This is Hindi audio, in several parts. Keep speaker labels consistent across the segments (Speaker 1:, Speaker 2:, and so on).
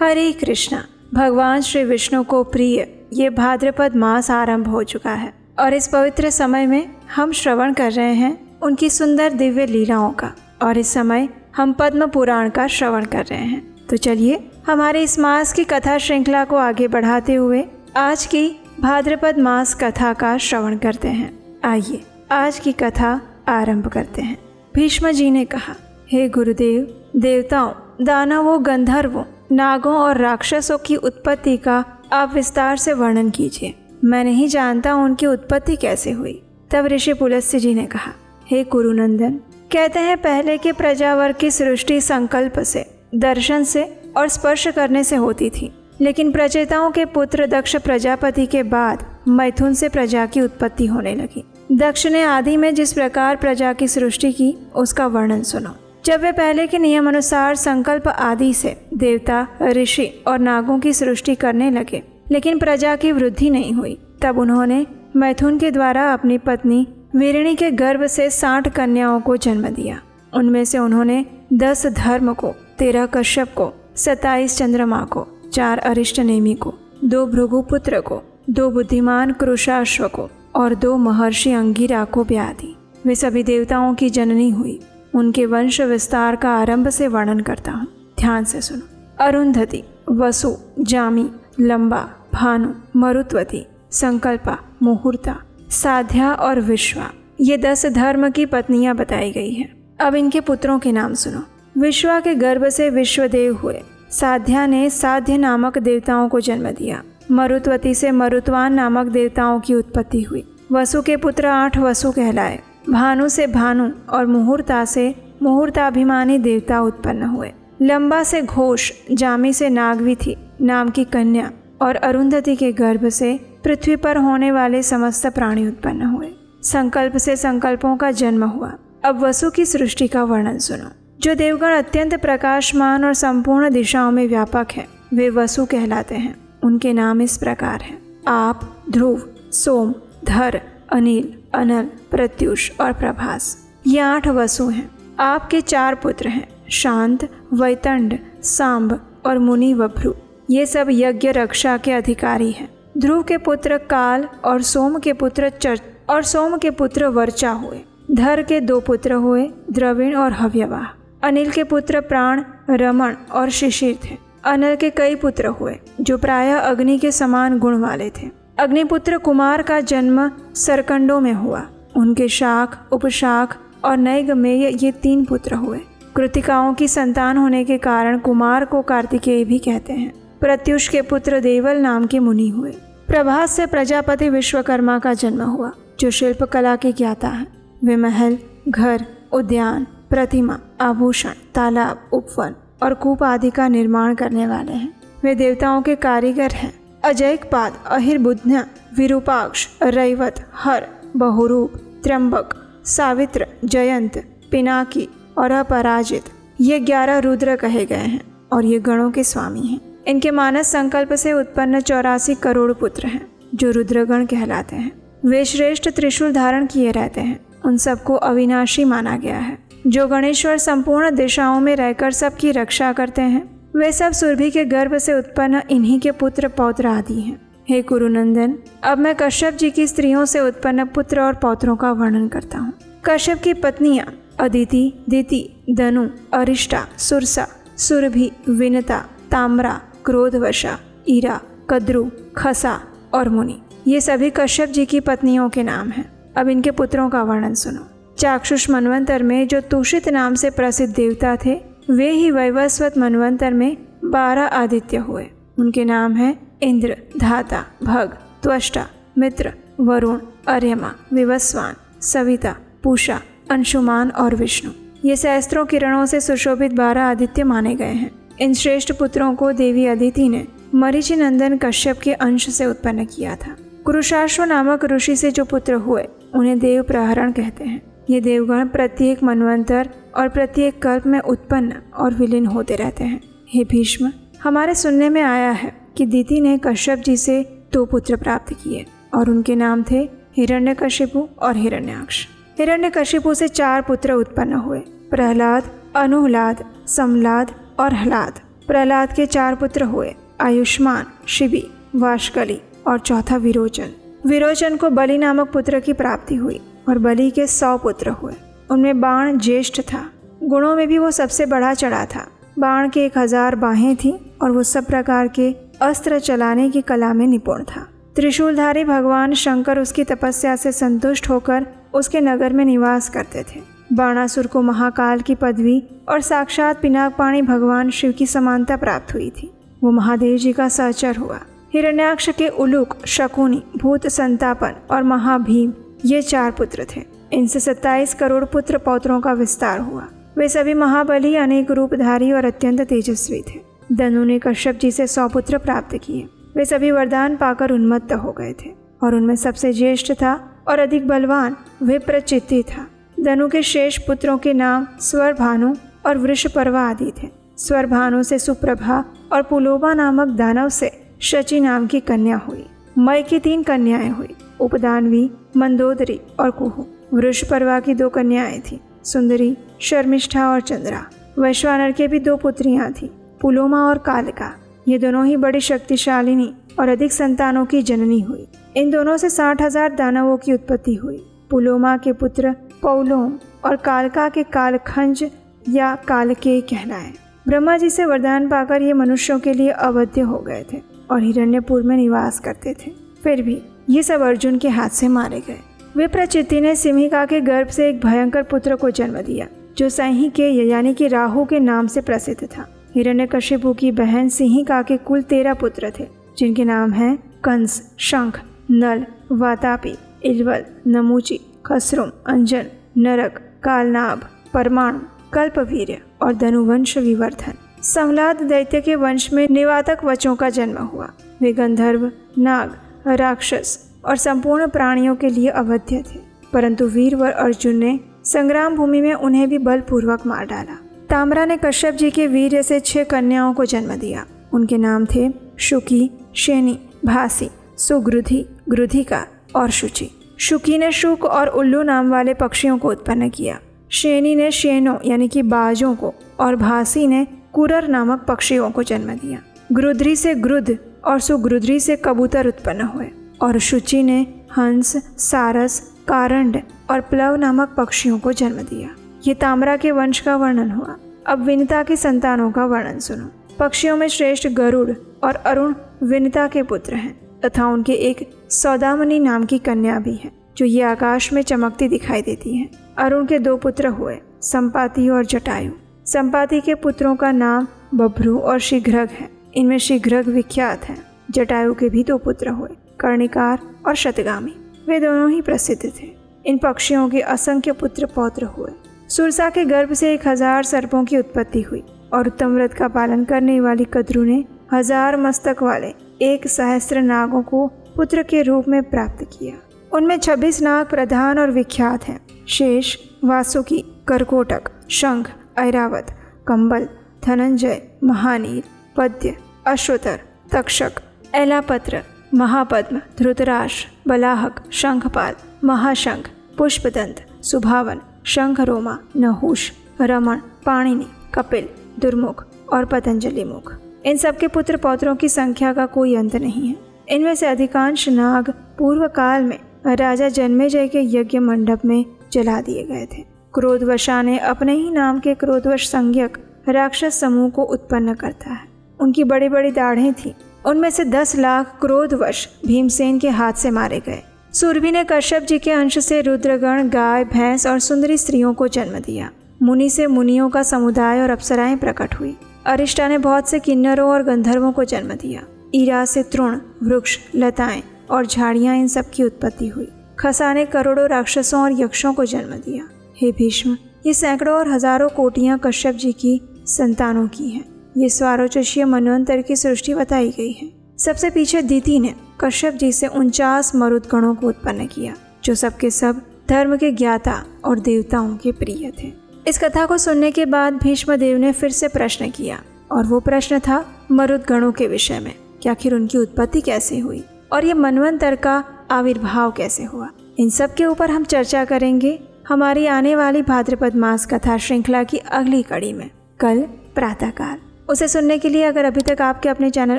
Speaker 1: हरे कृष्णा। भगवान श्री विष्णु को प्रिय ये भाद्रपद मास आरंभ हो चुका है और इस पवित्र समय में हम श्रवण कर रहे हैं उनकी सुंदर दिव्य लीलाओं का। और इस समय हम पद्म पुराण का श्रवण कर रहे हैं। तो चलिए हमारे इस मास की कथा श्रृंखला को आगे बढ़ाते हुए आज की भाद्रपद मास कथा का श्रवण करते हैं। आइए आज की कथा आरंभ करते हैं। भीष्म जी ने कहा, हे गुरुदेव, देवताओं, दानवों, गंधर्वों, नागों और राक्षसों की उत्पत्ति का आप विस्तार से वर्णन कीजिए। मैं नहीं जानता उनकी उत्पत्ति कैसे हुई। तब ऋषि पुलस्त्य जी ने कहा, हे कुरुनंदन, कहते हैं पहले के प्रजावर्ग की सृष्टि संकल्प से, दर्शन से और स्पर्श करने से होती थी, लेकिन प्रचेताओं के पुत्र दक्ष प्रजापति के बाद मैथुन से प्रजा की उत्पत्ति होने लगी। दक्ष ने आदि में जिस प्रकार प्रजा की सृष्टि की उसका वर्णन सुनो। जब वे पहले के नियम अनुसार संकल्प आदि से देवता, ऋषि और नागों की सृष्टि करने लगे, लेकिन प्रजा की वृद्धि नहीं हुई, तब उन्होंने मैथुन के द्वारा अपनी पत्नी वीरिणी के गर्भ से 60 कन्याओं को जन्म दिया। उनमें से उन्होंने 10 धर्म को, 13 कश्यप को, 27 चंद्रमा को, 4 अरिष्टनेमि को, 2 भृगुपुत्र को, 2 बुद्धिमान कृशाश्व को और 2 महर्षि अंगिरा को ब्याह दी। वे सभी देवताओं की जननी हुई। उनके वंश विस्तार का आरंभ से वर्णन करता हूँ, ध्यान से सुनो। अरुंधति, वसु, जामी, लंबा, भानु, मरुत्वती, संकल्पा, मुहूर्ता, साध्या और विश्वा, ये 10 धर्म की पत्नियां बताई गई हैं। अब इनके पुत्रों के नाम सुनो। विश्वा के गर्भ से विश्वदेव हुए। साध्या ने साध्य नामक देवताओं को जन्म दिया। मरुत्वती से मरुत्वान नामक देवताओं की उत्पत्ति हुई। वसु के पुत्र 8 वसु कहलाए। भानु से भानु और मुहूर्ता से मुहूर्ताभिमानी देवता उत्पन्न हुए। लंबा से घोष, जामी से नागविथि नाम की कन्या और अरुंधति के गर्भ से पृथ्वी पर होने वाले समस्त प्राणी उत्पन्न हुए। संकल्प से संकल्पों का जन्म हुआ। अब वसु की सृष्टि का वर्णन सुनो। जो देवगण अत्यंत प्रकाशमान और संपूर्ण दिशाओं में व्यापक हैं, वे वसु कहलाते हैं। उनके नाम इस प्रकार हैं: आप, ध्रुव, सोम, धर, अनिल, अनल, प्रत्युष और प्रभास। ये 8 वसु हैं। आपके 4 पुत्र हैं: शांत, वैतंड, सांब और मुनि वभ्रु। ये सब यज्ञ रक्षा के अधिकारी हैं। ध्रुव के पुत्र काल और सोम के पुत्र वर्चा हुए। धर के 2 पुत्र हुए, द्रविण और हव्यवाह। अनिल के पुत्र प्राण, रमण और शिशिर थे। अनल के कई पुत्र हुए जो प्रायः अग्नि के समान गुण वाले थे। अग्निपुत्र कुमार का जन्म सरकंडों में हुआ। उनके शाख, उपशाख और नैगमेय ये 3 पुत्र हुए। कृतिकाओं की संतान होने के कारण कुमार को कार्तिकेय भी कहते हैं। प्रत्युष के पुत्र देवल नाम के मुनि हुए। प्रभास से प्रजापति विश्वकर्मा का जन्म हुआ, जो शिल्प कला के ज्ञाता हैं। वे महल, घर, उद्यान, प्रतिमा, आभूषण, तालाब, उपवन और कूप आदि का निर्माण करने वाले हैं। वे देवताओं के कारीगर हैं। अजैकपाद, अहिर्बुध्न, विरूपाक्ष, रैवत, हर, बहुरूप, त्र्यंबक, सावित्र, जयंत, पिनाकी और अपराजित, ये 11 रुद्र कहे गए हैं और ये गणों के स्वामी हैं। इनके मानस संकल्प से उत्पन्न 84 करोड़ पुत्र हैं, जो रुद्रगण कहलाते हैं। वे श्रेष्ठ त्रिशूल धारण किए रहते हैं। उन सबको अविनाशी माना गया है। जो गणेश्वर संपूर्ण दिशाओं में रहकर सबकी रक्षा करते हैं, वे सब सुरभि के गर्भ से उत्पन्न इन्हीं के पुत्र पौत्र आदि हैं। हे कुरुनंदन, अब मैं कश्यप जी की स्त्रियों से उत्पन्न पुत्र और पौत्रों का वर्णन करता हूँ। कश्यप की पत्नियां अदिति, दिति, दनु, अरिष्टा, सुरसा, सुरभि, विनता, ताम्रा, क्रोधवशा, ईरा, कद्रु, खसा और मुनि, ये सभी कश्यप जी की पत्नियों के नाम हैं। अब इनके पुत्रों का वर्णन सुनो। चाक्षुष मनवंतर में जो तुषित नाम से प्रसिद्ध देवता थे, वे ही वैवस्वत मनवंतर में 12 आदित्य हुए। उनके नाम हैं इंद्र, धाता, भग, त्वष्टा, मित्र, वरुण, अर्यमा, विवस्वान, सविता, पूषा, अंशुमान और विष्णु। ये सहस्त्रों किरणों से सुशोभित 12 आदित्य माने गए हैं। इन श्रेष्ठ पुत्रों को देवी अदिति ने मरीचि नंदन कश्यप के अंश से उत्पन्न किया था। कुरुशाश्व नामक ऋषि से जो पुत्र हुए, उन्हें देव प्रहरण कहते हैं। ये देवगण प्रत्येक मनवंतर और प्रत्येक कल्प में उत्पन्न और विलीन होते रहते हैं। हे भीष्म, हमारे सुनने में आया है कि दिति ने कश्यप जी से 2 पुत्र प्राप्त किए और उनके नाम थे हिरण्यकशिपु और हिरण्याक्ष। हिरण्यकशिपु से 4 पुत्र उत्पन्न हुए: प्रहलाद, अनुहलाद, समलाद और हलाद। प्रहलाद के 4 पुत्र हुए, आयुष्मान, शिबी, वाशकली और चौथा विरोचन। विरोचन को बलि नामक पुत्र की प्राप्ति हुई और बलि के 100 पुत्र हुए। उनमें बाण ज्येष्ठ था। गुणों में भी वो सबसे बढ़ा चढ़ा था। बाण के 1000 बाहें थीं और वो सब प्रकार के अस्त्र चलाने की कला में निपुण था। त्रिशूलधारी भगवान शंकर उसकी तपस्या से संतुष्ट होकर उसके नगर में निवास करते थे। बाणासुर को महाकाल की पदवी और साक्षात पिनाकपाणी भगवान शिव की समानता प्राप्त हुई थी। वो महादेव जी का सहचर हुआ। हिरण्याक्ष के उलूक, शकुनी, भूत संतापन और महाभीम ये 4 पुत्र थे। इनसे 27 करोड़ पुत्र पौत्रों का विस्तार हुआ। वे सभी महाबली, अनेक रूपधारी और अत्यंत तेजस्वी थे। धनु ने कश्यप जी से 100 पुत्र प्राप्त किए। वे सभी वरदान पाकर उन्मत्त हो गए थे और उनमें सबसे ज्येष्ठ था और अधिक बलवान विप्रचित्ति था। धनु के शेष पुत्रों के नाम स्वरभानु और वृषपर्वा आदि थे। स्वरभानु से सुप्रभा और पुलोबा नामक दानव से शची नाम की कन्या हुई। मय की 3 कन्याएं हुई, उपदानवी, मंदोदरी और कुहू। वृषपर्वा की 2 कन्याएं थीं, सुंदरी, शर्मिष्ठा और चंद्रा। वैश्वानर के भी 2 पुत्रियां थीं, पुलोमा और कालिका। ये दोनों ही बड़ी शक्तिशालिनी और अधिक संतानों की जननी हुई। इन दोनों से 60,000 दानवों की उत्पत्ति हुई। पुलोमा के पुत्र पौलोम और कालका के कालखंज या कालकेय कहलाए। ब्रह्मा जी से वरदान पाकर ये मनुष्यों के लिए अवध्य हो गए थे और हिरण्यपुर में निवास करते थे। फिर भी ये सब अर्जुन के हाथ से मारे गए। विप्रचित्ति ने सिंहिका के गर्भ से एक भयंकर पुत्र को जन्म दिया जो सैंहिकेय यानी कि राहु के नाम से प्रसिद्ध था। हिरण्यकशिपु की बहन सिंहिका के कुल 13 पुत्र थे जिनके नाम हैं कंस, शंख, नल, वातापी, इलवल, नमूची, खसरुम, अंजन, नरक, कालनाभ, परमाणु, कल्पवीर्य और धनुवंश विवर्धन। संहलाद दैत्य के वंश में निवातक वचों का जन्म हुआ। वे गंधर्व, नाग, राक्षस और संपूर्ण प्राणियों के लिए अवध्य थे, परंतु वीरवर अर्जुन ने संग्राम भूमि में उन्हें भी बलपूर्वक मार डाला। ताम्रा ने कश्यप जी के वीर्य से 6 कन्याओं को जन्म दिया। उनके नाम थे शुकी, शेनी, भासी, सुगृधि, गृधिका और शुचि। शुकी ने शुक और उल्लू नाम वाले पक्षियों को उत्पन्न किया। शेनी ने शेनों यानी कि बाजों को और भासी ने कुरर नामक पक्षियों को जन्म दिया। गृध्री से गृध और सुगृध्री से कबूतर उत्पन्न हुए और शुचि ने हंस, सारस, कारंड और प्लव नामक पक्षियों को जन्म दिया। ये ताम्रा के वंश का वर्णन हुआ। अब विनिता की संतानों का वर्णन सुनो। पक्षियों में श्रेष्ठ गरुड़ और अरुण विनिता के पुत्र हैं तथा उनके एक सौदामनी नाम की कन्या भी है जो ये आकाश में चमकती दिखाई देती है। अरुण के 2 पुत्र हुए, संपाति और जटायु। संपाति के पुत्रों का नाम बभ्रू और शीघ्रग है। इनमें शीघ्रग विख्यात है। जटायु के भी 2 पुत्र हुए, कर्णिकार और शतगामी। वे दोनों ही प्रसिद्ध थे। इन पक्षियों के असंख्य पुत्र पौत्र हुए। सुरसा के गर्भ से 1000 सर्पों की उत्पत्ति हुई और उत्तम व्रत का पालन करने वाली कद्रु ने 1000 मस्तक वाले 1 सहस्त्र नागों को पुत्र के रूप में प्राप्त किया। उनमें 26 नाग प्रधान और विख्यात हैं। शेष, वासुकी, करकोटक, शंख, ऐरावत, कंबल, धनंजय, महानील, पद्य, अश्वतर, तक्षक, एलापत्र, महापद्म, धृतराष्ट्र, बलाहक, शंखपाल, महाशंख, पुष्पदंत, सुभावन, शंखरोमा, नहुष, रमण, पाणिनि, कपिल, दुर्मुख और पतंजलि मुख। इन सबके पुत्र पौत्रों की संख्या का कोई अंत नहीं है। इनमें से अधिकांश नाग पूर्व काल में राजा जन्मेजय के यज्ञ मंडप में जला दिए गए थे। क्रोधवशा ने अपने ही नाम के क्रोधवश संज्ञक राक्षस समूह को उत्पन्न करता है। उनकी बड़ी बड़ी दाढ़ें थीं। उनमें से 10 लाख क्रोधवश भीमसेन के हाथ से मारे गए। सुरभि ने कश्यप जी के अंश से रुद्रगण, गाय, भैंस और सुंदरी स्त्रियों को जन्म दिया। मुनि से मुनियों का समुदाय और अप्सराएं प्रकट हुई। अरिष्टा ने बहुत से किन्नरों और गंधर्वों को जन्म दिया। ईरा से तृण, वृक्ष, लताएं और झाड़ियां इन सब की उत्पत्ति हुई। खसा ने करोड़ों राक्षसों और यक्षों को जन्म दिया। हे भीष्म, ये सैकड़ों और हजारों कोटियां कश्यप जी की संतानों की हैं। ये स्वारोचशीय मनवंतर की सृष्टि बताई गई है। सबसे पीछे दीति ने कश्यप जी से 49 मरुदगणों को उत्पन्न किया जो सबके सब धर्म के ज्ञाता और देवताओं के प्रिय थे। इस कथा को सुनने के बाद भीष्म देव ने फिर से प्रश्न किया और वो प्रश्न था मरुदगणों के विषय में कि आखिर उनकी उत्पत्ति कैसे हुई और ये मनवंतर का आविर्भाव कैसे हुआ। इन सब के ऊपर हम चर्चा करेंगे हमारी आने वाली भाद्रपद मास कथा श्रृंखला की अगली कड़ी में, कल प्रातःकाल। उसे सुनने के लिए अगर अभी तक आपके अपने चैनल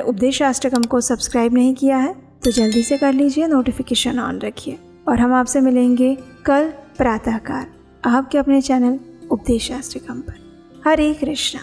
Speaker 1: उपदेश अष्टकम को सब्सक्राइब नहीं किया है तो जल्दी से कर लीजिए, नोटिफिकेशन ऑन रखिए। और हम आपसे मिलेंगे कल प्रातःकाल आपके अपने चैनल उपदेश अष्टकम पर। हरे कृष्णा।